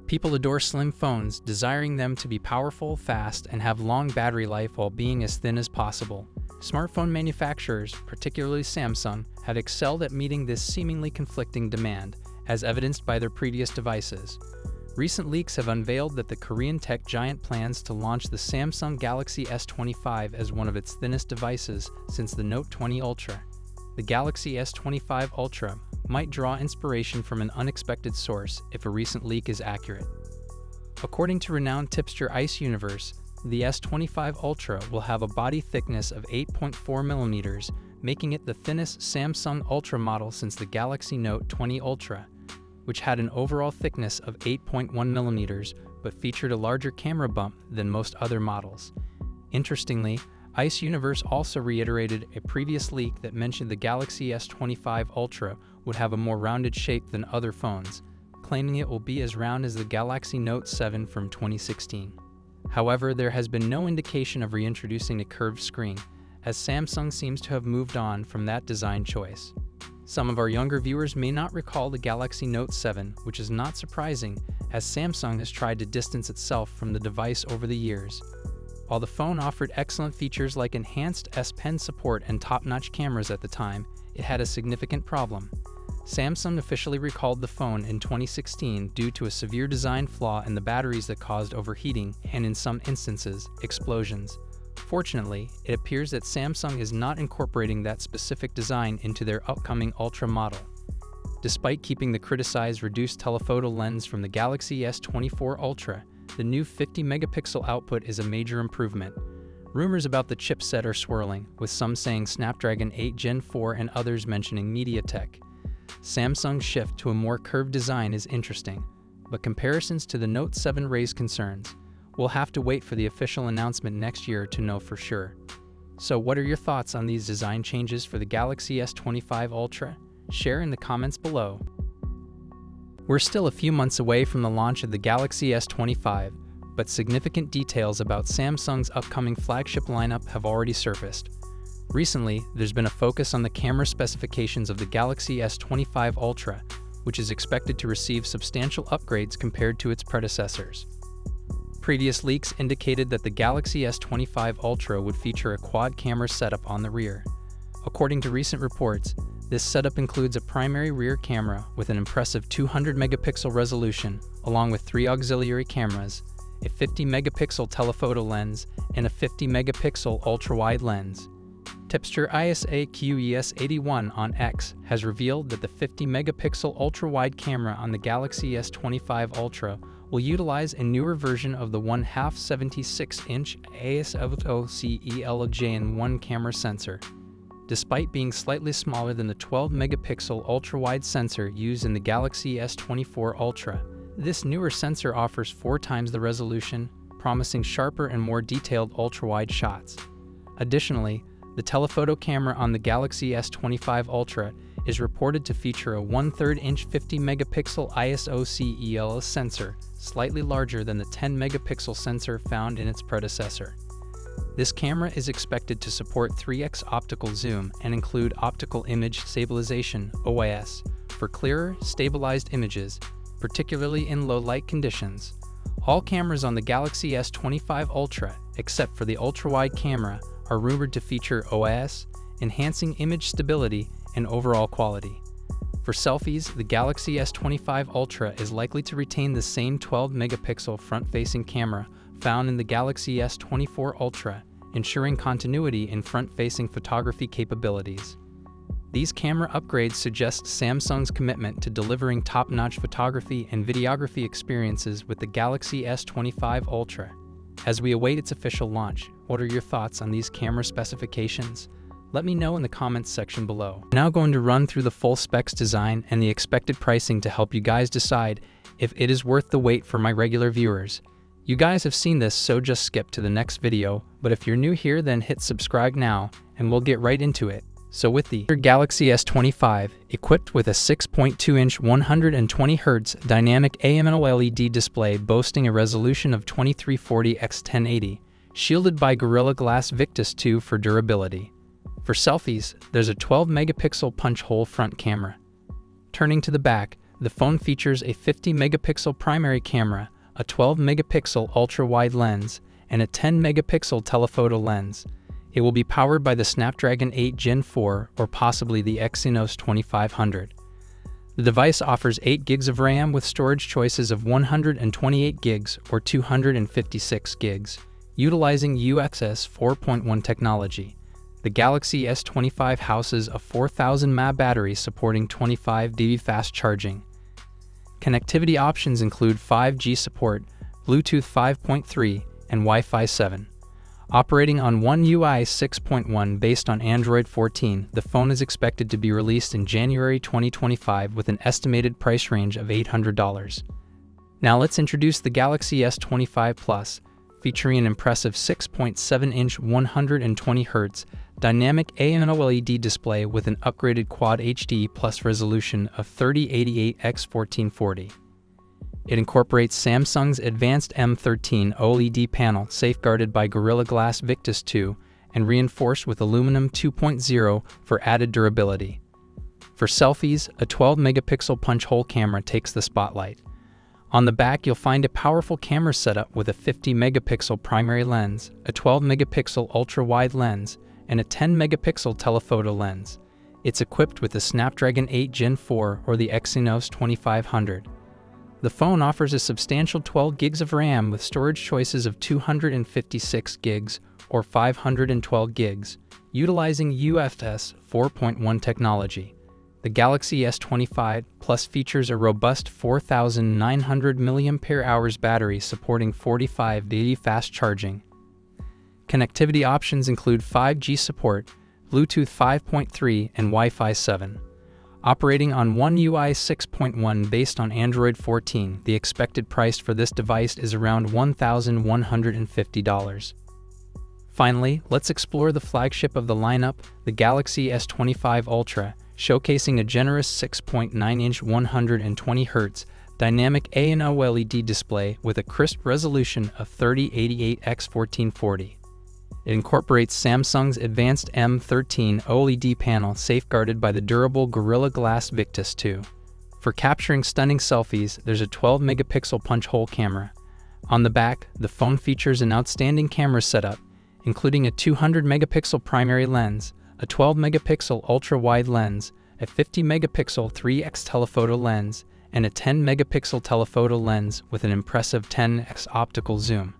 People adore slim phones, desiring them to be powerful, fast, and have long battery life while being as thin as possible. Smartphone manufacturers, particularly Samsung, have excelled at meeting this seemingly conflicting demand, as evidenced by their previous devices. Recent leaks have unveiled that the Korean tech giant plans to launch the Samsung Galaxy S25 as one of its thinnest devices since the Note 20 Ultra. The Galaxy S25 Ultra might draw inspiration from an unexpected source if a recent leak is accurate. According to renowned tipster Ice Universe, the S25 Ultra will have a body thickness of 8.4 mm, making it the thinnest Samsung Ultra model since the Galaxy Note 20 Ultra, which had an overall thickness of 8.1 mm but featured a larger camera bump than most other models. Interestingly, Ice Universe also reiterated a previous leak that mentioned the Galaxy S25 Ultra would have a more rounded shape than other phones, claiming it will be as round as the Galaxy Note 7 from 2016. However, there has been no indication of reintroducing a curved screen, as Samsung seems to have moved on from that design choice. Some of our younger viewers may not recall the Galaxy Note 7, which is not surprising, as Samsung has tried to distance itself from the device over the years. While the phone offered excellent features like enhanced S Pen support and top-notch cameras at the time, it had a significant problem. Samsung officially recalled the phone in 2016 due to a severe design flaw in the batteries that caused overheating and, in some instances, explosions. Fortunately, it appears that Samsung is not incorporating that specific design into their upcoming Ultra model. Despite keeping the criticized reduced telephoto lens from the Galaxy S24 Ultra, the new 50-megapixel output is a major improvement. Rumors about the chipset are swirling, with some saying Snapdragon 8 Gen 4 and others mentioning MediaTek. Samsung's shift to a more curved design is interesting, but comparisons to the Note 7 raise concerns. We'll have to wait for the official announcement next year to know for sure. So what are your thoughts on these design changes for the Galaxy S25 Ultra? Share in the comments below. We're still a few months away from the launch of the Galaxy S25, but significant details about Samsung's upcoming flagship lineup have already surfaced. Recently, there's been a focus on the camera specifications of the Galaxy S25 Ultra, which is expected to receive substantial upgrades compared to its predecessors. Previous leaks indicated that the Galaxy S25 Ultra would feature a quad-camera setup on the rear. According to recent reports, this setup includes a primary rear camera with an impressive 200-megapixel resolution, along with 3 auxiliary cameras, a 50-megapixel telephoto lens, and a 50-megapixel ultra-wide lens. Tipster ISAQES81 on X has revealed that the 50-megapixel ultra-wide camera on the Galaxy S25 Ultra will utilize a newer version of the 1/2 76-inch ASOCELJ1 camera sensor. Despite being slightly smaller than the 12-megapixel ultra-wide sensor used in the Galaxy S24 Ultra, this newer sensor offers 4 times the resolution, promising sharper and more detailed ultra-wide shots. Additionally, the telephoto camera on the Galaxy S25 Ultra is reported to feature a 1/3-inch 50-megapixel ISOCELJ sensor, slightly larger than the 10-megapixel sensor found in its predecessor. This camera is expected to support 3x optical zoom and include optical image stabilization (OIS) for clearer, stabilized images, particularly in low-light conditions. All cameras on the Galaxy S25 Ultra, except for the ultra-wide camera, are rumored to feature OIS, enhancing image stability and overall quality. For selfies, the Galaxy S25 Ultra is likely to retain the same 12-megapixel front-facing camera found in the Galaxy S24 Ultra, ensuring continuity in front-facing photography capabilities. These camera upgrades suggest Samsung's commitment to delivering top-notch photography and videography experiences with the Galaxy S25 Ultra. As we await its official launch, what are your thoughts on these camera specifications? Let me know in the comments section below. I'm now going to run through the full specs, design, and the expected pricing to help you guys decide if it is worth the wait for my regular viewers. You guys have seen this, so just skip to the next video, but if you're new here, then hit subscribe now, and we'll get right into it. So with the Galaxy S25, equipped with a 6.2-inch 120Hz dynamic AMOLED display boasting a resolution of 2340x1080, shielded by Gorilla Glass Victus 2 for durability. For selfies, there's a 12-megapixel punch-hole front camera. Turning to the back, the phone features a 50-megapixel primary camera, a 12-megapixel ultra-wide lens, and a 10-megapixel telephoto lens. It will be powered by the Snapdragon 8 Gen 4 or possibly the Exynos 2500. The device offers 8 gigs of RAM with storage choices of 128 gigs or 256 gigs, utilizing UFS 4.1 technology. The Galaxy S25 houses a 4000 mAh battery supporting 25 dB fast charging. Connectivity options include 5G support, Bluetooth 5.3, and Wi-Fi 7. Operating on One UI 6.1 based on Android 14, the phone is expected to be released in January 2025 with an estimated price range of $800. Now let's introduce the Galaxy S25 Plus, featuring an impressive 6.7-inch 120Hz dynamic AMOLED display with an upgraded Quad HD Plus resolution of 3088x1440. It incorporates Samsung's advanced M13 OLED panel safeguarded by Gorilla Glass Victus 2 and reinforced with aluminum 2.0 for added durability. For selfies, a 12-megapixel punch-hole camera takes the spotlight. On the back, you'll find a powerful camera setup with a 50-megapixel primary lens, a 12-megapixel ultra-wide lens, and a 10-megapixel telephoto lens. It's equipped with the Snapdragon 8 Gen 4 or the Exynos 2500. The phone offers a substantial 12 gigs of RAM with storage choices of 256 gigs or 512 gigs, utilizing UFS 4.1 technology. The Galaxy S25 Plus features a robust 4,900 mAh battery supporting 45 fast charging. Connectivity options include 5G support, Bluetooth 5.3, and Wi-Fi 7. Operating on One UI 6.1 based on Android 14, the expected price for this device is around $1,150. Finally, let's explore the flagship of the lineup, the Galaxy S25 Ultra, showcasing a generous 6.9-inch 120Hz dynamic AMOLED display with a crisp resolution of 3088x1440. It incorporates Samsung's advanced M13 OLED panel safeguarded by the durable Gorilla Glass Victus 2. For capturing stunning selfies, there's a 12-megapixel punch-hole camera. On the back, the phone features an outstanding camera setup, including a 200-megapixel primary lens, a 12-megapixel ultra-wide lens, a 50-megapixel 3x telephoto lens, and a 10-megapixel telephoto lens with an impressive 10x optical zoom.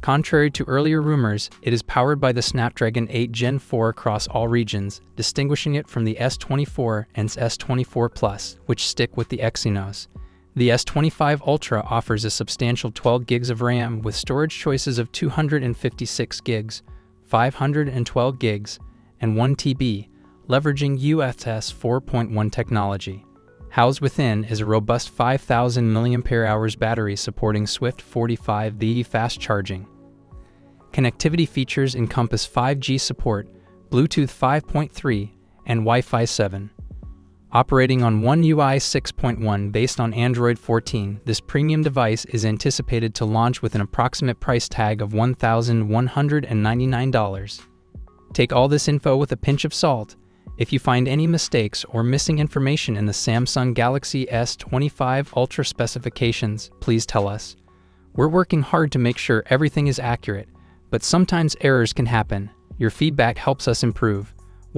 Contrary to earlier rumors, it is powered by the Snapdragon 8 Gen 4 across all regions, distinguishing it from the S24 and S24 Plus, which stick with the Exynos. The S25 Ultra offers a substantial 12 gigs of RAM with storage choices of 256 gigs, 512 gigs, and 1 TB, leveraging UFS 4.1 technology. Housed within is a robust 5,000 mAh battery supporting swift 45 fast charging. Connectivity features encompass 5G support, Bluetooth 5.3, and Wi-Fi 7. Operating on One UI 6.1 based on Android 14, this premium device is anticipated to launch with an approximate price tag of $1,199. Take all this info with a pinch of salt. If you find any mistakes or missing information in the Samsung Galaxy S25 Ultra specifications, please tell us. We're working hard to make sure everything is accurate, but sometimes errors can happen. Your feedback helps us improve.